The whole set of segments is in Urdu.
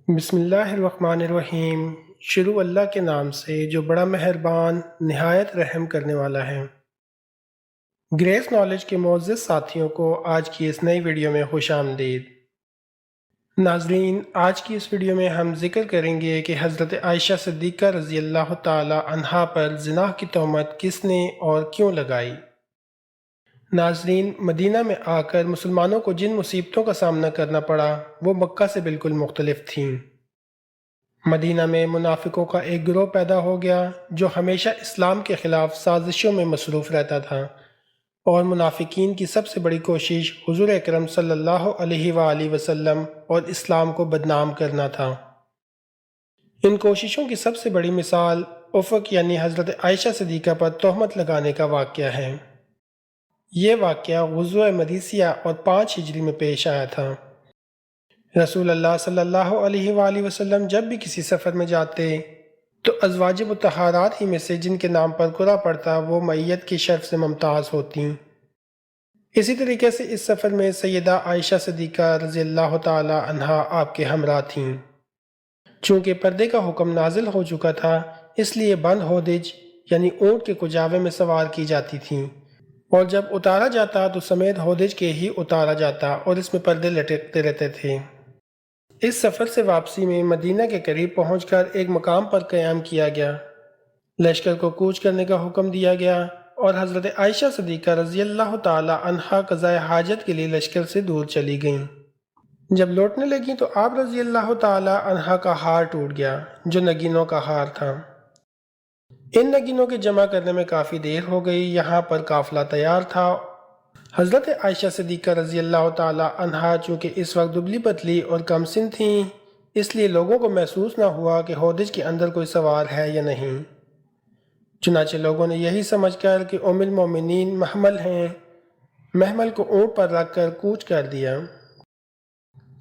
بسم اللہ الرحمن الرحیم۔ شروع اللہ کے نام سے جو بڑا مہربان نہایت رحم کرنے والا ہے۔ گریس نالج کے معزز ساتھیوں کو آج کی اس نئی ویڈیو میں خوش آمدید۔ ناظرین، آج کی اس ویڈیو میں ہم ذکر کریں گے کہ حضرت عائشہ صدیقہ رضی اللہ تعالی عنہا پر زنا کی تہمت کس نے اور کیوں لگائی۔ ناظرین، مدینہ میں آ کر مسلمانوں کو جن مصیبتوں کا سامنا کرنا پڑا وہ مکہ سے بالکل مختلف تھیں۔ مدینہ میں منافقوں کا ایک گروہ پیدا ہو گیا جو ہمیشہ اسلام کے خلاف سازشوں میں مصروف رہتا تھا، اور منافقین کی سب سے بڑی کوشش حضور اکرم صلی اللہ علیہ وآلہ وسلم اور اسلام کو بدنام کرنا تھا۔ ان کوششوں کی سب سے بڑی مثال افق یعنی حضرت عائشہ صدیقہ پر تہمت لگانے کا واقعہ ہے۔ یہ واقعہ غزوہ مریسیہ اور 5 ہجری میں پیش آیا تھا۔ رسول اللہ صلی اللہ علیہ وآلہ وسلم جب بھی کسی سفر میں جاتے تو ازواج مطہرات ہی میں سے جن کے نام پر قرآن پڑتا وہ معیت کی شرف سے ممتاز ہوتیں۔ اسی طریقے سے اس سفر میں سیدہ عائشہ صدیقہ رضی اللہ تعالی عنہا آپ کے ہمراہ تھیں۔ چونکہ پردے کا حکم نازل ہو چکا تھا، اس لیے بند ہودج یعنی اونٹ کے کجاوے میں سوار کی جاتی تھیں، اور جب اتارا جاتا تو سمیت ہودج کے ہی اتارا جاتا اور اس میں پردے لٹکتے رہتے تھے۔ اس سفر سے واپسی میں مدینہ کے قریب پہنچ کر ایک مقام پر قیام کیا گیا، لشکر کو کوچ کرنے کا حکم دیا گیا، اور حضرت عائشہ صدیقہ رضی اللہ تعالی عنہا قضائے حاجت کے لیے لشکر سے دور چلی گئیں۔ جب لوٹنے لگیں تو آپ رضی اللہ تعالی عنہا کا ہار ٹوٹ گیا جو نگینوں کا ہار تھا۔ ان نگینوں کے جمع کرنے میں کافی دیر ہو گئی۔ یہاں پر قافلہ تیار تھا۔ حضرت عائشہ صدیقہ رضی اللہ تعالی عنہا چونکہ اس وقت دبلی پتلی اور کم سن تھیں، اس لیے لوگوں کو محسوس نہ ہوا کہ ہودج کے اندر کوئی سوار ہے یا نہیں۔ چنانچہ لوگوں نے یہی سمجھ کر کہ ام المومنین محمل ہیں، محمل کو اونٹ پر رکھ کر کوچ کر دیا۔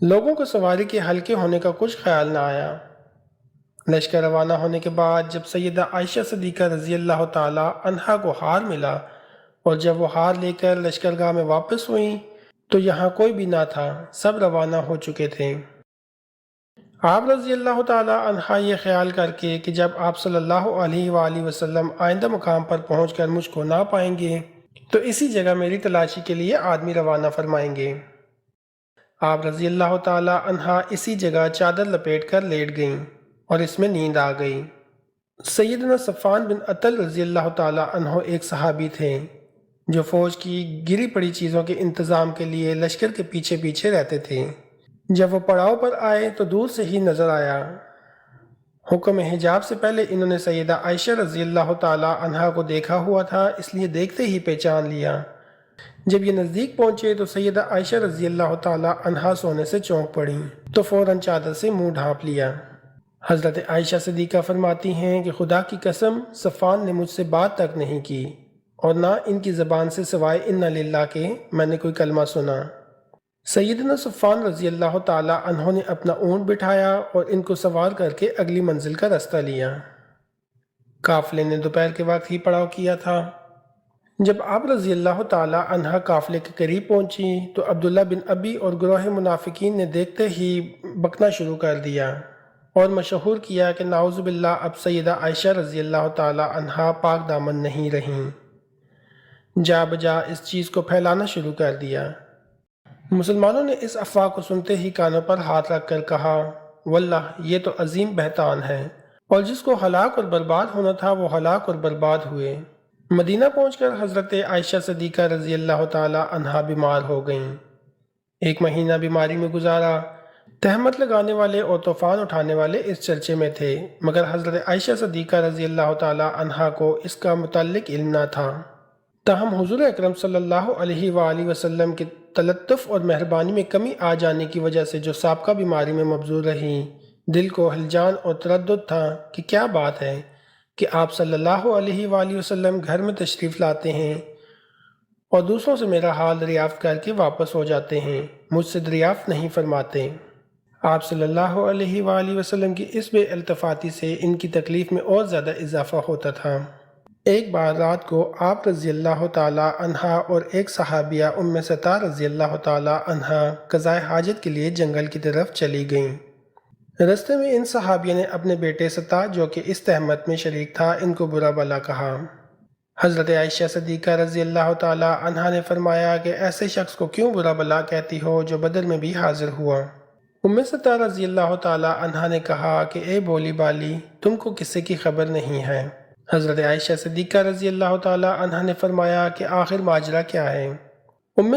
لوگوں کو سواری کے ہلکے ہونے کا کچھ خیال نہ آیا۔ لشکر روانہ ہونے کے بعد جب سیدہ عائشہ صدیقہ رضی اللہ تعالی عنہا کو ہار ملا اور جب وہ ہار لے کر لشکرگاہ میں واپس ہوئیں تو یہاں کوئی بھی نہ تھا، سب روانہ ہو چکے تھے۔ آپ رضی اللہ تعالی عنہا یہ خیال کر کے کہ جب آپ صلی اللہ علیہ وآلہ وسلم آئندہ مقام پر پہنچ کر مجھ کو نہ پائیں گے تو اسی جگہ میری تلاشی کے لیے آدمی روانہ فرمائیں گے۔ آپ رضی اللہ تعالی عنہا اسی جگہ چادر لپیٹ کر لیٹ گئیں اور اس میں نیند آ گئی۔ سیدنا صفوان بن عطل رضی اللہ تعالی عنہ ایک صحابی تھے جو فوج کی گری پڑی چیزوں کے انتظام کے لیے لشکر کے پیچھے پیچھے رہتے تھے۔ جب وہ پڑاؤ پر آئے تو دور سے ہی نظر آیا۔ حکم حجاب سے پہلے انہوں نے سیدہ عائشہ رضی اللہ تعالی عنہا کو دیکھا ہوا تھا، اس لیے دیکھتے ہی پہچان لیا۔ جب یہ نزدیک پہنچے تو سیدہ عائشہ رضی اللہ تعالی عنہا سونے سے چونک پڑیں تو فوراً چادر سے منہ ڈھانپ لیا۔ حضرت عائشہ صدیقہ فرماتی ہیں کہ خدا کی قسم صفوان نے مجھ سے بات تک نہیں کی، اور نہ ان کی زبان سے سوائے انا للہ کے میں نے کوئی کلمہ سنا۔ سیدنا صفوان رضی اللہ تعالی عنہ نے اپنا اونٹ بٹھایا اور ان کو سوار کر کے اگلی منزل کا رستہ لیا۔ قافلے نے دوپہر کے وقت ہی پڑاؤ کیا تھا۔ جب آپ رضی اللہ تعالی عنہ قافلے کے قریب پہنچی تو عبداللہ بن ابی اور گروہ منافقین نے دیکھتے ہی بکنا شروع کر دیا اور مشہور کیا کہ نعوذ باللہ اب سیدہ عائشہ رضی اللہ تعالی عنہا پاک دامن نہیں رہیں۔ جا بجا اس چیز کو پھیلانا شروع کر دیا۔ مسلمانوں نے اس افواہ کو سنتے ہی کانوں پر ہاتھ رکھ کر کہا، واللہ یہ تو عظیم بہتان ہے، اور جس کو ہلاک اور برباد ہونا تھا وہ ہلاک اور برباد ہوئے۔ مدینہ پہنچ کر حضرت عائشہ صدیقہ رضی اللہ تعالی عنہا بیمار ہو گئیں۔ 1 مہینہ بیماری میں گزارا۔ تہمت لگانے والے اور طوفان اٹھانے والے اس چرچے میں تھے، مگر حضرت عائشہ صدیقہ رضی اللہ تعالی عنہا کو اس کا متعلق علم نہ تھا۔ تاہم حضور اکرم صلی اللہ علیہ وآلہ وسلم کے تلطف اور مہربانی میں کمی آ جانے کی وجہ سے جو سابقہ بیماری میں مبذول رہیں، دل کو ہلجان اور تردد تھا کہ کیا بات ہے کہ آپ صلی اللہ علیہ وآلہ وسلم گھر میں تشریف لاتے ہیں اور دوسروں سے میرا حال دریافت کر کے واپس ہو جاتے ہیں، مجھ سے دریافت نہیں فرماتے۔ آپ صلی اللہ علیہ وآلہ وسلم کی اس بے التفاتی سے ان کی تکلیف میں اور زیادہ اضافہ ہوتا تھا۔ ایک بار رات کو آپ رضی اللہ تعالی عنہا اور ایک صحابیہ ام سطح رضی اللہ تعالی عنہا قضائے حاجت کے لیے جنگل کی طرف چلی گئیں۔ رستے میں ان صحابیہ نے اپنے بیٹے ستا جو کہ اس تہمت میں شریک تھا ان کو برا بھلا کہا۔ حضرت عائشہ صدیقہ رضی اللہ تعالی عنہا نے فرمایا کہ ایسے شخص کو کیوں برا بھلا کہتی ہو جو بدر میں بھی حاضر ہوا؟ ستا رضی اللہ تعالی عنہا نے کہا کہ اے بولی بالی، تم کو قصے کی خبر نہیں ہے۔ حضرت عائشہ صدیقہ رضی اللہ تعالی عنہا نے فرمایا کہ آخر ماجرا کیا ہے؟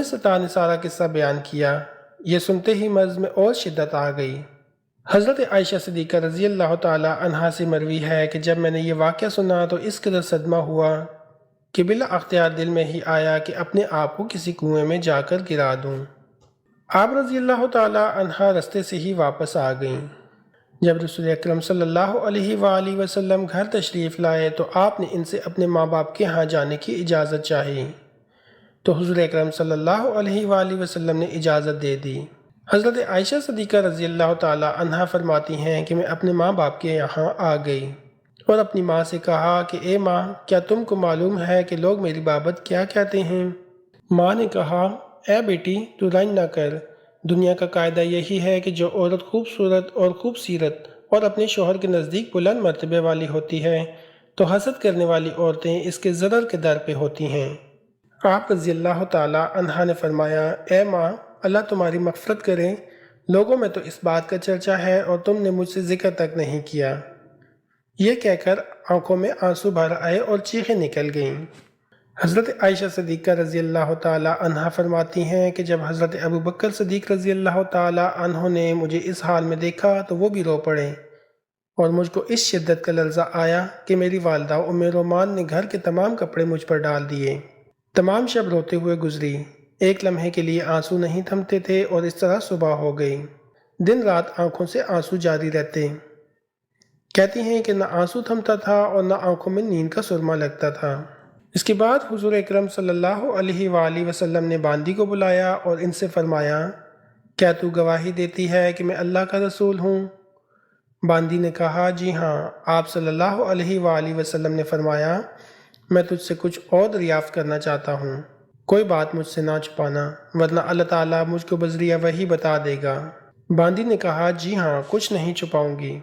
ستا نے سارا قصہ بیان کیا۔ یہ سنتے ہی مرض میں اور شدت آ گئی۔ حضرت عائشہ صدیقہ رضی اللہ تعالی عنہا سے مروی ہے کہ جب میں نے یہ واقعہ سنا تو اس قدر صدمہ ہوا کہ بلا اختیار دل میں ہی آیا کہ اپنے آپ کو کسی کنویں میں جا کر گرا دوں۔ آپ رضی اللہ تعالی عنہا رستے سے ہی واپس آ گئیں۔ جب رسول اکرم صلی اللہ علیہ وآلہ وسلم گھر تشریف لائے تو آپ نے ان سے اپنے ماں باپ کے ہاں جانے کی اجازت چاہی، تو حضور اکرم صلی اللہ علیہ وآلہ وسلم نے اجازت دے دی۔ حضرت عائشہ صدیقہ رضی اللہ تعالی عنہا فرماتی ہیں کہ میں اپنے ماں باپ کے یہاں آ گئی اور اپنی ماں سے کہا کہ اے ماں، کیا تم کو معلوم ہے کہ لوگ میری بابت کیا کہتے ہیں؟ ماں نے کہا، اے بیٹی تو رنج نہ کر، دنیا کا قاعدہ یہی ہے کہ جو عورت خوبصورت اور خوب سیرت اور اپنے شوہر کے نزدیک بلند مرتبے والی ہوتی ہے تو حسد کرنے والی عورتیں اس کے ضرر کے در پہ ہوتی ہیں۔ آپ رضی اللہ تعالی عنہا نے فرمایا، اے ماں، اللہ تمہاری مغفرت کرے، لوگوں میں تو اس بات کا چرچا ہے اور تم نے مجھ سے ذکر تک نہیں کیا۔ یہ کہہ کر آنکھوں میں آنسو بھر آئے اور چیخیں نکل گئیں۔ حضرت عائشہ صدیقہ رضی اللہ تعالی عنہا فرماتی ہیں کہ جب حضرت ابو بکر صدیق رضی اللہ تعالی عنہ نے مجھے اس حال میں دیکھا تو وہ بھی رو پڑے اور مجھ کو اس شدت کا لرزہ آیا کہ میری والدہ ام رومان نے گھر کے تمام کپڑے مجھ پر ڈال دیے۔ تمام شب روتے ہوئے گزری، ایک لمحے کے لیے آنسو نہیں تھمتے تھے اور اس طرح صبح ہو گئی۔ دن رات آنکھوں سے آنسو جاری رہتے۔ کہتی ہیں کہ نہ آنسو تھمتا تھا اور نہ آنکھوں میں نیند کا سرما لگتا تھا۔ اس کے بعد حضور اکرم صلی اللہ علیہ وآلہ وسلم نے باندی کو بلایا اور ان سے فرمایا، کیا تو گواہی دیتی ہے کہ میں اللہ کا رسول ہوں؟ باندی نے کہا، جی ہاں۔ آپ صلی اللہ علیہ وآلہ وسلم نے فرمایا، میں تجھ سے کچھ اور دریافت کرنا چاہتا ہوں، کوئی بات مجھ سے نہ چھپانا ورنہ اللہ تعالیٰ مجھ کو بذریعہ وحی بتا دے گا۔ باندی نے کہا، جی ہاں، کچھ نہیں چھپاؤں گی۔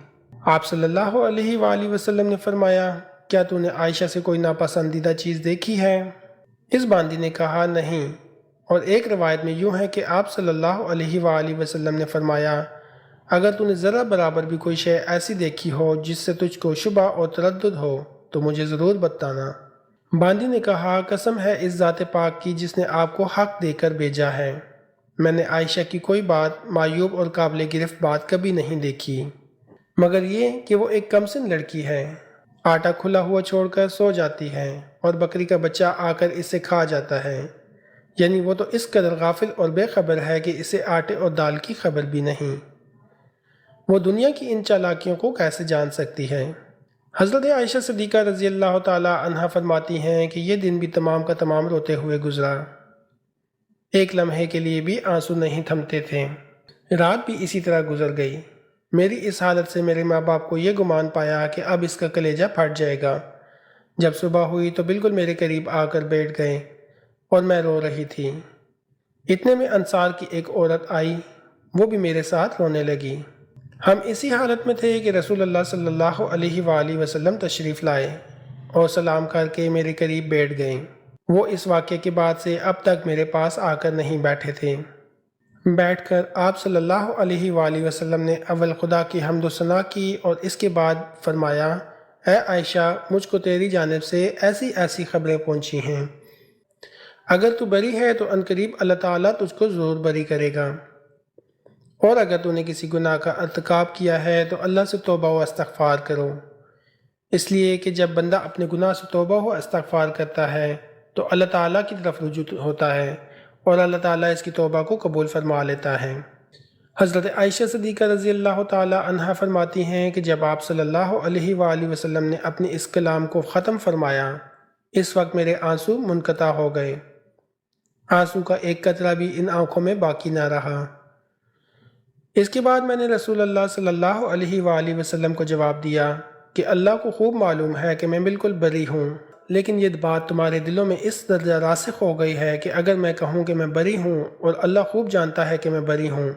آپ صلی اللہ علیہ وآلہ وسلم نے فرمایا، کیا تو نے عائشہ سے کوئی ناپسندیدہ چیز دیکھی ہے؟ اس باندی نے کہا، نہیں۔ اور ایک روایت میں یوں ہے کہ آپ صلی اللہ علیہ وآلہ وسلم نے فرمایا، اگر تو نے ذرا برابر بھی کوئی شے ایسی دیکھی ہو جس سے تجھ کو شبہ اور تردد ہو تو مجھے ضرور بتانا۔ باندی نے کہا، قسم ہے اس ذات پاک کی جس نے آپ کو حق دے کر بھیجا ہے، میں نے عائشہ کی کوئی بات معیوب اور قابل گرفت بات کبھی نہیں دیکھی، مگر یہ کہ وہ ایک کمسن لڑکی ہے، آٹا کھلا ہوا چھوڑ کر سو جاتی ہے اور بکری کا بچہ آ کر اسے کھا جاتا ہے، یعنی وہ تو اس قدر غافل اور بے خبر ہے کہ اسے آٹے اور دال کی خبر بھی نہیں، وہ دنیا کی ان چالاکیوں کو کیسے جان سکتی ہے؟ حضرت عائشہ صدیقہ رضی اللہ تعالی عنہا فرماتی ہیں کہ یہ دن بھی تمام کا تمام روتے ہوئے گزرا، ایک لمحے کے لیے بھی آنسو نہیں تھمتے تھے۔ رات بھی اسی طرح گزر گئی۔ میری اس حالت سے میرے ماں باپ کو یہ گمان پایا کہ اب اس کا کلیجہ پھٹ جائے گا۔ جب صبح ہوئی تو بالکل میرے قریب آ کر بیٹھ گئے اور میں رو رہی تھی۔ اتنے میں انصار کی ایک عورت آئی، وہ بھی میرے ساتھ رونے لگی۔ ہم اسی حالت میں تھے کہ رسول اللہ صلی اللہ علیہ وآلہ وسلم تشریف لائے اور سلام کر کے میرے قریب بیٹھ گئے۔ وہ اس واقعے کے بعد سے اب تک میرے پاس آ کر نہیں بیٹھے تھے۔ بیٹھ کر آپ صلی اللہ علیہ وآلہ وسلم نے اول خدا کی حمد و ثنا کی اور اس کے بعد فرمایا، اے عائشہ، مجھ کو تیری جانب سے ایسی ایسی خبریں پہنچی ہیں، اگر تو بری ہے تو عنقریب اللہ تعالیٰ تجھ کو ضرور بری کرے گا، اور اگر تو نے کسی گناہ کا ارتکاب کیا ہے تو اللہ سے توبہ و استغفار کرو، اس لیے کہ جب بندہ اپنے گناہ سے توبہ و استغفار کرتا ہے تو اللہ تعالیٰ کی طرف رجوع ہوتا ہے اور اللہ تعالیٰ اس کی توبہ کو قبول فرما لیتا ہے۔ حضرت عائشہ صدیقہ رضی اللہ تعالی عنہا فرماتی ہیں کہ جب آپ صلی اللہ علیہ وآلہ وسلم نے اپنے اس کلام کو ختم فرمایا، اس وقت میرے آنسو منقطع ہو گئے، آنسو کا ایک قطرہ بھی ان آنکھوں میں باقی نہ رہا۔ اس کے بعد میں نے رسول اللہ صلی اللہ علیہ وآلہ وسلم کو جواب دیا کہ اللہ کو خوب معلوم ہے کہ میں بالکل بری ہوں، لیکن یہ بات تمہارے دلوں میں اس درجہ راسخ ہو گئی ہے کہ اگر میں کہوں کہ میں بری ہوں اور اللہ خوب جانتا ہے کہ میں بری ہوں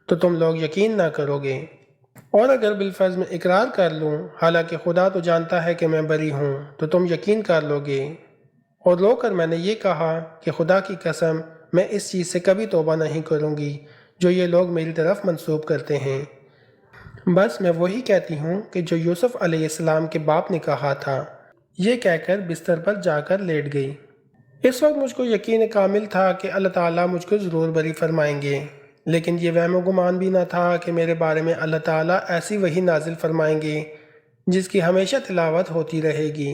تو تم لوگ یقین نہ کرو گے، اور اگر بالفرض میں اقرار کر لوں حالانکہ خدا تو جانتا ہے کہ میں بری ہوں تو تم یقین کر لو گے۔ اور رو کر میں نے یہ کہا کہ خدا کی قسم میں اس چیز سے کبھی توبہ نہیں کروں گی جو یہ لوگ میری طرف منسوب کرتے ہیں، بس میں وہی کہتی ہوں کہ جو یوسف علیہ السلام کے باپ نے کہا تھا۔ یہ کہہ کر بستر پر جا کر لیٹ گئی۔ اس وقت مجھ کو یقین کامل تھا کہ اللہ تعالیٰ مجھ کو ضرور بری فرمائیں گے، لیکن یہ وہم و گمان بھی نہ تھا کہ میرے بارے میں اللہ تعالیٰ ایسی وحی نازل فرمائیں گے جس کی ہمیشہ تلاوت ہوتی رہے گی۔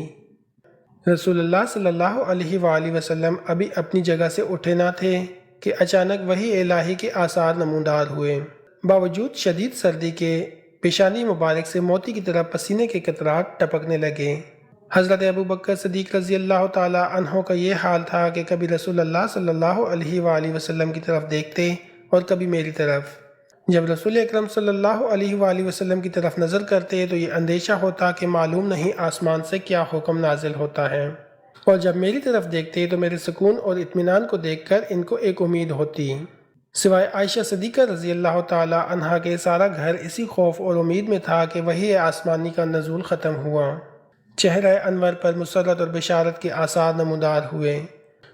رسول اللہ صلی اللہ علیہ وآلہ وسلم ابھی اپنی جگہ سے اٹھے نہ تھے کہ اچانک وحی الہی کے آثار نمودار ہوئے۔ باوجود شدید سردی کے پیشانی مبارک سے موتی کی طرح پسینے کے قطرات ٹپکنے لگے۔ حضرت ابو بکر صدیق رضی اللہ تعالیٰ عنہ کا یہ حال تھا کہ کبھی رسول اللہ صلی اللہ علیہ وآلہ وسلم کی طرف دیکھتے اور کبھی میری طرف۔ جب رسول اکرم صلی اللہ علیہ وآلہ وسلم کی طرف نظر کرتے تو یہ اندیشہ ہوتا کہ معلوم نہیں آسمان سے کیا حکم نازل ہوتا ہے، اور جب میری طرف دیکھتے تو میرے سکون اور اطمینان کو دیکھ کر ان کو ایک امید ہوتی۔ سوائے عائشہ صدیقہ رضی اللہ تعالیٰ عنہا کے سارا گھر اسی خوف اور امید میں تھا کہ وحی آسمانی کا نزول ختم ہوا۔ چہرہ انور پر مسرت اور بشارت کے آثار نمودار ہوئے۔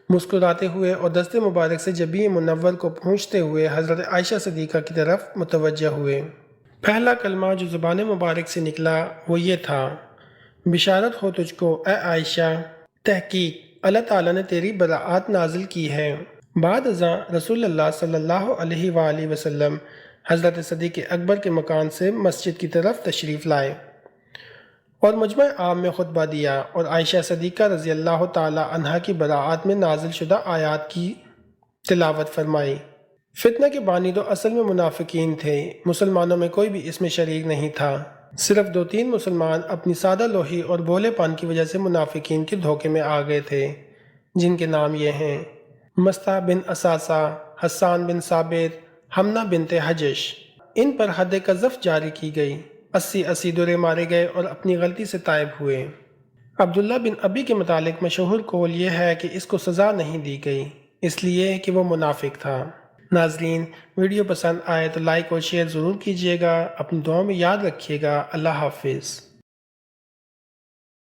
مسکراتے ہوئے اور دست مبارک سے جبین منور کو پہنچتے ہوئے حضرت عائشہ صدیقہ کی طرف متوجہ ہوئے۔ پہلا کلمہ جو زبان مبارک سے نکلا وہ یہ تھا، بشارت ہو تجھ کو اے عائشہ، تحقیق اللہ تعالیٰ نے تیری براعت نازل کی ہے۔ بعد ازاں رسول اللہ صلی اللہ علیہ وآلہ وسلم حضرت صدیق اکبر کے مکان سے مسجد کی طرف تشریف لائے اور مجمع عام میں خطبہ دیا اور عائشہ صدیقہ رضی اللہ تعالی عنہا کی براعت میں نازل شدہ آیات کی تلاوت فرمائی۔ فتنہ کے بانی تو اصل میں منافقین تھے، مسلمانوں میں کوئی بھی اس میں شریک نہیں تھا۔ صرف 2-3 مسلمان اپنی سادہ لوحی اور بولے پان کی وجہ سے منافقین کے دھوکے میں آ گئے تھے، جن کے نام یہ ہیں: مستہ بن اساسہ، حسان بن ثابت، حمنہ بنت حجش۔ ان پر حد قذف جاری کی گئی، 80 درے مارے گئے اور اپنی غلطی سے تائب ہوئے۔ عبداللہ بن ابی کے متعلق مشہور قول یہ ہے کہ اس کو سزا نہیں دی گئی، اس لیے کہ وہ منافق تھا۔ ناظرین، ویڈیو پسند آئے تو لائک اور شیئر ضرور کیجیے گا، اپنی دعاؤں میں یاد رکھیے گا۔ اللہ حافظ۔